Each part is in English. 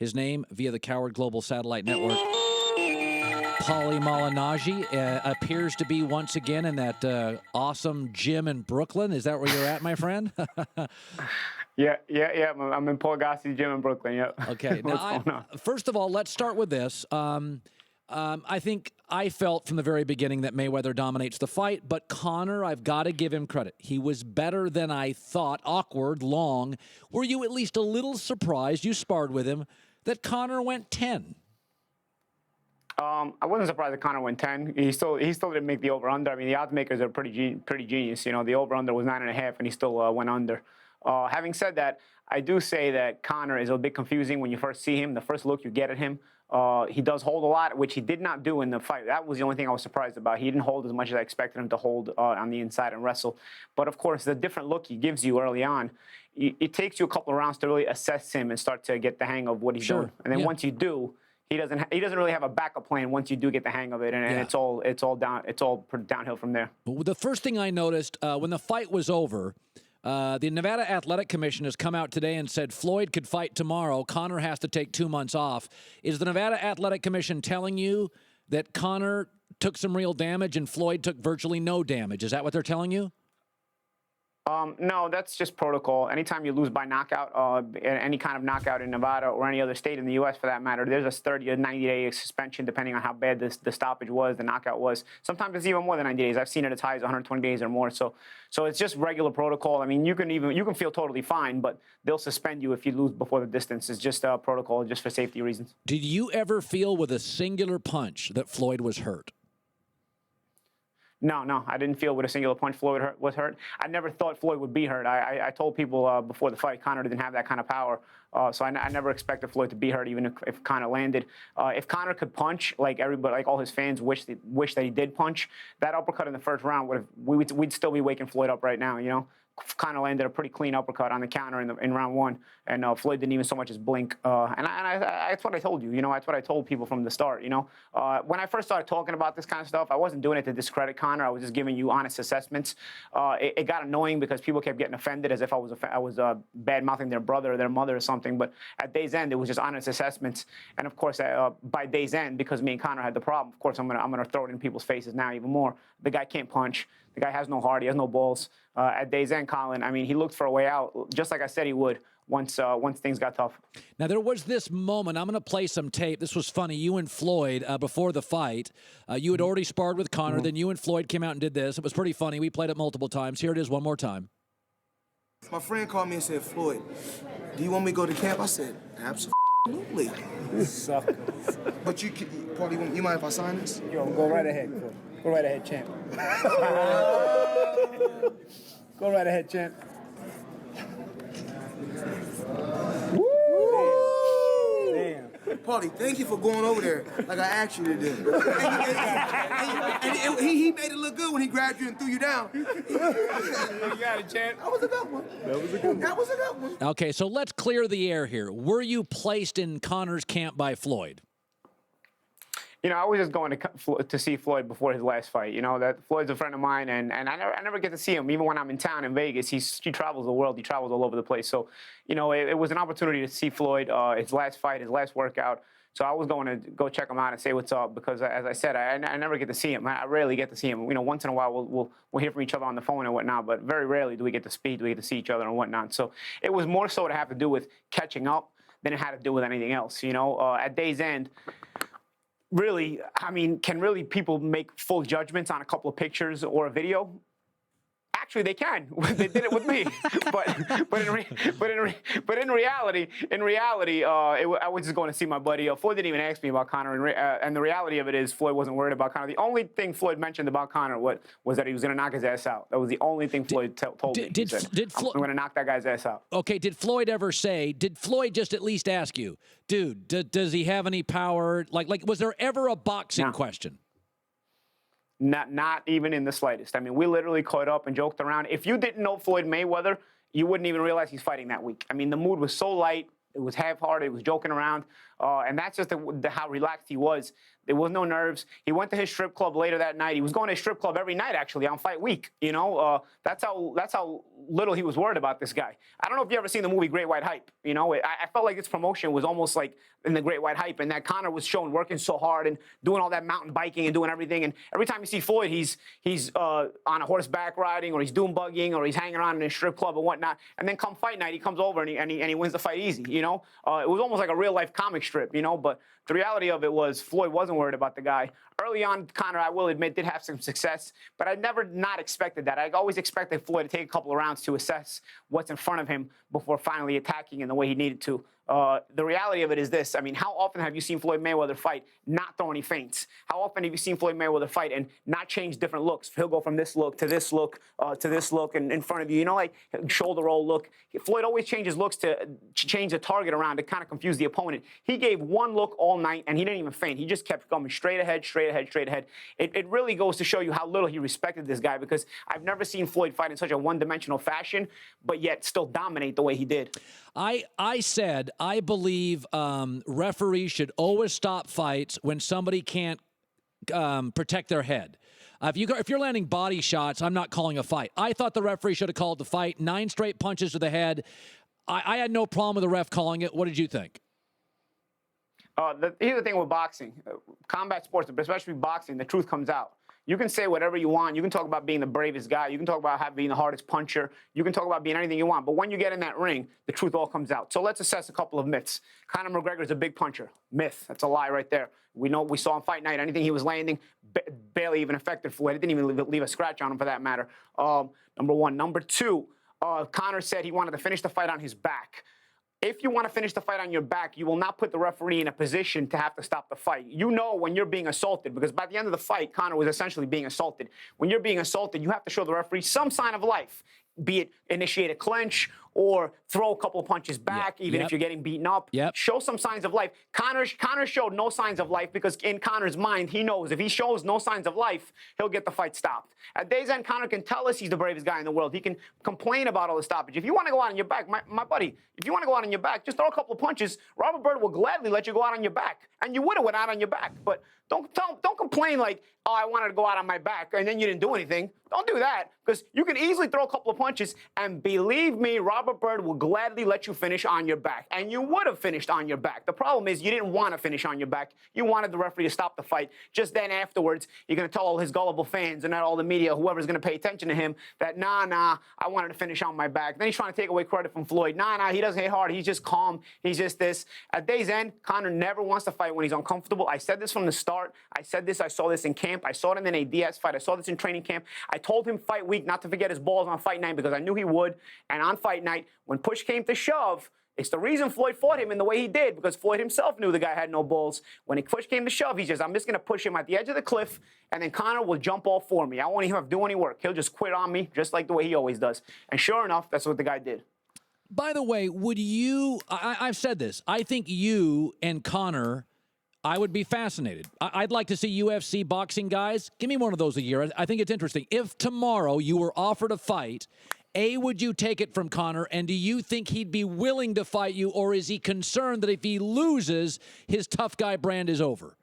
his name via the Cowherd Global Satellite Network. Paulie Malignaggi appears to be once again in that awesome gym in Brooklyn. Is that where you're at, my friend? Yeah. I'm in Paul Gassi's gym in Brooklyn. Yep. Okay. Now, first of all, let's start with this. I think I felt from the very beginning that Mayweather dominates the fight, but Conor, I've got to give him credit. He was better than I thought. Awkward, long. Were you at least a little surprised, you sparred with him, that Conor went 10? I wasn't surprised that Conor went 10. He still didn't make the over/under. I mean, the odds makers are pretty genius. You know, the over/under was 9.5, and he still went under. Having said that, I do say that Conor is a bit confusing when you first see him. The first look you get at him, he does hold a lot, which he did not do in the fight. That was the only thing I was surprised about. He didn't hold as much as I expected him to hold on the inside and wrestle. But, of course, the different look he gives you early on, it takes you a couple of rounds to really assess him and start to get the hang of what he's doing. And then once you do, he doesn't really have a backup plan once you do get the hang of it, and it's all downhill from there. The first thing I noticed when the fight was over, the Nevada Athletic Commission has come out today and said Floyd could fight tomorrow. Conor has to take 2 months off. Is the Nevada Athletic Commission telling you that Conor took some real damage and Floyd took virtually no damage? Is that what they're telling you? No, that's just protocol. Anytime you lose by knockout, any kind of knockout in Nevada or any other state in the U.S. for that matter, there's a 30 to 90-day suspension depending on how bad the stoppage was, the knockout was. Sometimes it's even more than 90 days. I've seen it as high as 120 days or more. So it's just regular protocol. I mean, you can feel totally fine, but they'll suspend you if you lose before the distance. It's just protocol, just for safety reasons. Did you ever feel with a singular punch that Floyd was hurt? No, I didn't feel with a singular punch Floyd was hurt. I never thought Floyd would be hurt. I told people before the fight Conor didn't have that kind of power, so I never expected Floyd to be hurt, even if Conor landed. If Conor could punch like everybody, like all his fans wish that he did punch, that uppercut in the first round we'd still be waking Floyd up right now, you know. Conor landed a pretty clean uppercut on the counter in round one, and Floyd didn't even so much as blink. And that's what I told you. You know, that's what I told people from the start. You know, when I first started talking about this kind of stuff, I wasn't doing it to discredit Conor. I was just giving you honest assessments. It got annoying because people kept getting offended as if I was bad mouthing their brother or their mother or something. But at day's end, it was just honest assessments. And of course, by day's end, because me and Conor had the problem, of course, I'm gonna throw it in people's faces now even more. The guy can't punch. The guy has no heart. He has no balls. At day's end, Colin, I mean, he looked for a way out, just like I said he would, once things got tough. Now, there was this moment. I'm going to play some tape. This was funny. You and Floyd, before the fight, you had already sparred with Conor. Then you and Floyd came out and did this. It was pretty funny. We played it multiple times. Here it is one more time. My friend called me and said, Floyd, do you want me to go to camp? I said, absolutely. Sucker. But Paulie, you mind if I sign this? Yo, go right ahead. Go right ahead, champ. Go right ahead, champ. Woo! Damn. Paulie, thank you for going over there like I asked you to do. And he made it look good when he grabbed you and threw you down. You got it, champ. That was a good one. That was a good one. Okay, so let's clear the air here. Were you placed in Conor's camp by Floyd? You know, I was just going to see Floyd before his last fight. You know, that Floyd's a friend of mine, and I never get to see him. Even when I'm in town in Vegas, he travels the world. He travels all over the place. So, you know, it was an opportunity to see Floyd, his last fight, his last workout. So I was going to go check him out and say what's up because, as I said, I never get to see him. I rarely get to see him. You know, once in a while we'll hear from each other on the phone and whatnot, but very rarely do we get to speak, do we get to see each other and whatnot. So it was more so to have to do with catching up than it had to do with anything else. You know, at day's end, really, I mean, can really people make full judgments on a couple of pictures or a video? Actually, they can. They did it with me, but in reality, I was just going to see my buddy. Floyd didn't even ask me about Conor, and the reality of it is Floyd wasn't worried about Conor. The only thing Floyd mentioned about Conor was that he was going to knock his ass out. That was the only thing Floyd told me. Did Floyd? I'm going to knock that guy's ass out. Okay. Did Floyd ever say? Did Floyd just at least ask you, dude? Does he have any power? Like, was there ever a boxing question? Not even in the slightest. I mean, we literally caught up and joked around. If you didn't know Floyd Mayweather, you wouldn't even realize he's fighting that week. I mean, the mood was so light. It was half-hearted. It was joking around. And that's just how relaxed he was. There was no nerves. He went to his strip club later that night. He was going to his strip club every night, actually, on fight week. You know, that's how little he was worried about this guy. I don't know if you ever seen the movie Great White Hype. You know, I felt like this promotion was almost like in the Great White Hype, and that Conor was shown working so hard and doing all that mountain biking and doing everything. And every time you see Floyd, he's on a horseback riding, or he's doing buggying, or he's hanging around in a strip club and whatnot. And then come fight night, he comes over and he wins the fight easy. You know, it was almost like a real life comic strip. You know, but the reality of it was Floyd wasn't worried about the guy. Early on, Conor, I will admit, did have some success, but I never not expected that. I always expected Floyd to take a couple of rounds to assess what's in front of him before finally attacking in the way he needed to. The reality of it is this. I mean, how often have you seen Floyd Mayweather fight, not throw any feints? How often have you seen Floyd Mayweather fight and not change different looks? He'll go from this look to this look to this look and in front of you. You know, like shoulder roll look. Floyd always changes looks to change the target around to kind of confuse the opponent. He gave one look all night, and he didn't even feint. He just kept going straight ahead, straight ahead, straight ahead. It really goes to show you how little he respected this guy, because I've never seen Floyd fight in such a one-dimensional fashion, but yet still dominate the way he did. I said I believe referees should always stop fights when somebody can't protect their head. If you're landing body shots, I'm not calling a fight. I thought the referee should have called the fight. 9 straight punches to the head. I had no problem with the ref calling it. What did you think? Here's the thing with boxing, combat sports, but especially boxing, the truth comes out. You can say whatever you want. You can talk about being the bravest guy. You can talk about being the hardest puncher. You can talk about being anything you want. But when you get in that ring, the truth all comes out. So let's assess a couple of myths. Conor McGregor is a big puncher. Myth. That's a lie right there. We saw on fight night, anything he was landing barely even affected Floyd. It didn't even leave a scratch on him for that matter. Number one. Number two, Conor said he wanted to finish the fight on his back. If you want to finish the fight on your back, you will not put the referee in a position to have to stop the fight. You know when you're being assaulted, because by the end of the fight, Conor was essentially being assaulted. When you're being assaulted, you have to show the referee some sign of life, be it initiate a clinch or throw a couple of punches back, even if you're getting beaten up. Show some signs of life. Conor showed no signs of life, because in Conor's mind, he knows if he shows no signs of life, he'll get the fight stopped. At day's end, Conor can tell us he's the bravest guy in the world. He can complain about all the stoppage. If you want to go out on your back, my buddy, if you want to go out on your back, just throw a couple of punches. Robert Byrd will gladly let you go out on your back. And you would have went out on your back. But don't complain like, oh, I wanted to go out on my back, and then you didn't do anything. Don't do that, because you can easily throw a couple of punches, and believe me, Robert Byrd will gladly let you finish on your back. And you would have finished on your back. The problem is you didn't want to finish on your back. You wanted the referee to stop the fight. Just then afterwards, you're going to tell all his gullible fans and all the media, whoever's going to pay attention to him, that nah, I wanted to finish on my back. Then he's trying to take away credit from Floyd. Nah, he doesn't hit hard. He's just calm. He's just this. At day's end, Conor never wants to fight when he's uncomfortable. I said this from the start. I said this. I saw this in camp. I saw it in an ADS fight. I saw this in training camp. I told him fight week not to forget his balls on fight night, because I knew he would. And on fight night, when push came to shove, it's the reason Floyd fought him in the way he did, because Floyd himself knew the guy had no balls. When push came to shove, he says, I'm just going to push him at the edge of the cliff, and then Conor will jump all for me. I won't even have to do any work. He'll just quit on me, just like the way he always does. And sure enough, that's what the guy did. By the way, would you, I've said this, I think you and Conor, I would be fascinated. I'd like to see UFC boxing guys. Give me one of those a year. I think it's interesting. If tomorrow you were offered a fight, would you take it from Conor? And do you think he'd be willing to fight you, or is he concerned that if he loses, his tough guy brand is over?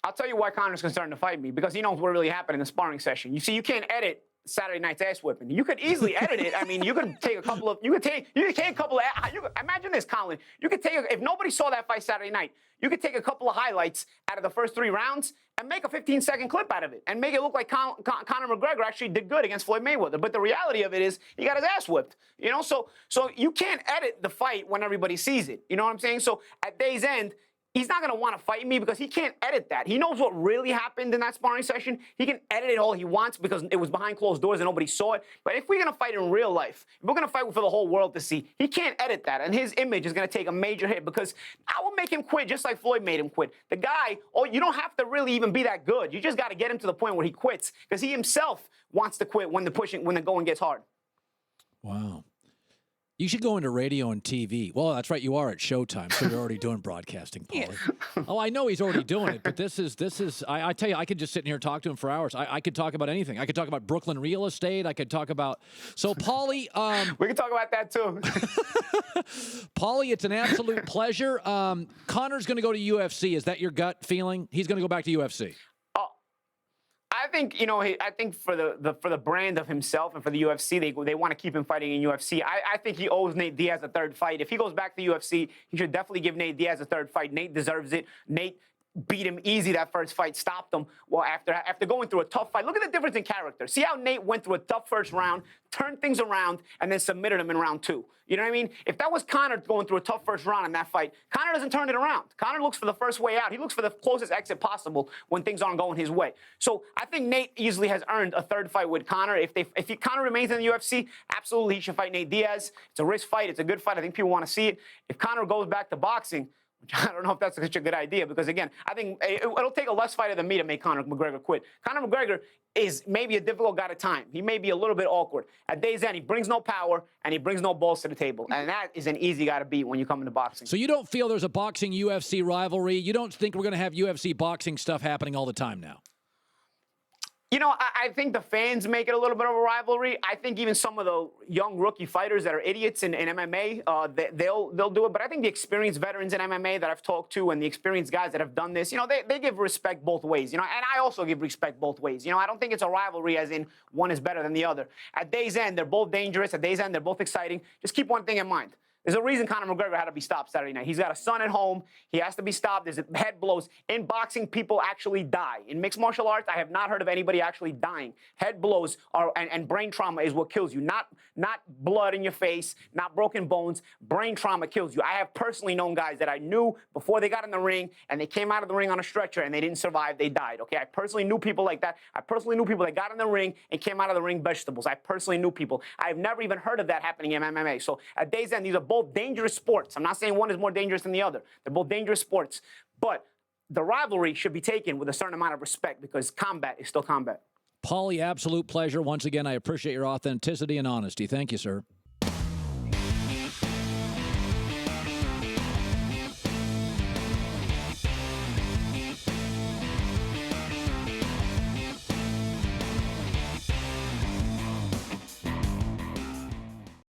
I'll tell you why Conor's concerned to fight me, because he knows what really happened in the sparring session. You see, you can't edit Saturday night's ass whipping. You could easily edit it. I mean, you could take a couple of, imagine this, Colin. You could take, if nobody saw that fight Saturday night, you could take a couple of highlights out of the first 3 rounds and make a 15-second clip out of it and make it look like Conor McGregor actually did good against Floyd Mayweather. But the reality of it is he got his ass whipped. You know, so you can't edit the fight when everybody sees it. You know what I'm saying? So at day's end, he's not going to want to fight me, because he can't edit that. He knows what really happened in that sparring session. He can edit it all he wants, because it was behind closed doors and nobody saw it. But if we're going to fight in real life, if we're going to fight for the whole world to see, he can't edit that. And his image is going to take a major hit, because I will make him quit just like Floyd made him quit. The guy, you don't have to really even be that good. You just got to get him to the point where he quits, because he himself wants to quit when the going gets hard. Wow. You should go into radio and TV. Well, that's right. You are at Showtime, so you're already doing broadcasting, Paulie. Oh, I know he's already doing it, but this is. I tell you, I could just sit in here and talk to him for hours. I could talk about anything. I could talk about Brooklyn real estate. I could talk about. So, Paulie, we can talk about that too. Paulie, it's an absolute pleasure. Conor's going to go to UFC. Is that your gut feeling? He's going to go back to UFC. I think, I think for the brand of himself and for the UFC, they want to keep him fighting in UFC. I think he owes Nate Diaz a third fight. If he goes back to UFC, he should definitely give Nate Diaz a third fight. Nate deserves it. Nate beat him easy that first fight, stopped him. Well, after going through a tough fight, look at the difference in character. See how Nate went through a tough first round, turned things around, and then submitted him in round 2. You know what I mean? If that was Conor going through a tough first round in that fight, Conor doesn't turn it around. Conor looks for the first way out. He looks for the closest exit possible when things aren't going his way. So I think Nate easily has earned a third fight with Conor. If Conor remains in the UFC, absolutely he should fight Nate Diaz. It's a risk fight. It's a good fight. I think people want to see it. If Conor goes back to boxing, I don't know if that's such a good idea because, again, I think it'll take a less fighter than me to make Conor McGregor quit. Conor McGregor is maybe a difficult guy to time. He may be a little bit awkward. At day's end, he brings no power and he brings no balls to the table. And that is an easy guy to beat when you come into boxing. So you don't feel there's a boxing UFC rivalry? You don't think we're going to have UFC boxing stuff happening all the time now? I think the fans make it a little bit of a rivalry. I think even some of the young rookie fighters that are idiots in MMA, they'll do it. But I think the experienced veterans in MMA that I've talked to and the experienced guys that have done this, they give respect both ways. And I also give respect both ways. I don't think it's a rivalry as in one is better than the other. At day's end, they're both dangerous. At day's end, they're both exciting. Just keep one thing in mind. There's a reason Conor McGregor had to be stopped Saturday night. He's got a son at home. He has to be stopped. There's head blows. In boxing, people actually die. In mixed martial arts, I have not heard of anybody actually dying. Head blows and brain trauma is what kills you. Not blood in your face, not broken bones. Brain trauma kills you. I have personally known guys that I knew before they got in the ring, and they came out of the ring on a stretcher, and they didn't survive. They died, okay? I personally knew people like that. I personally knew people that got in the ring and came out of the ring vegetables. I personally knew people. I've never even heard of that happening in MMA. So at day's end, these are both dangerous sports. I'm not saying one is more dangerous than the other. They're both dangerous sports. But the rivalry should be taken with a certain amount of respect because combat is still combat. Paulie, absolute pleasure. Once again, I appreciate your authenticity and honesty. Thank you, sir.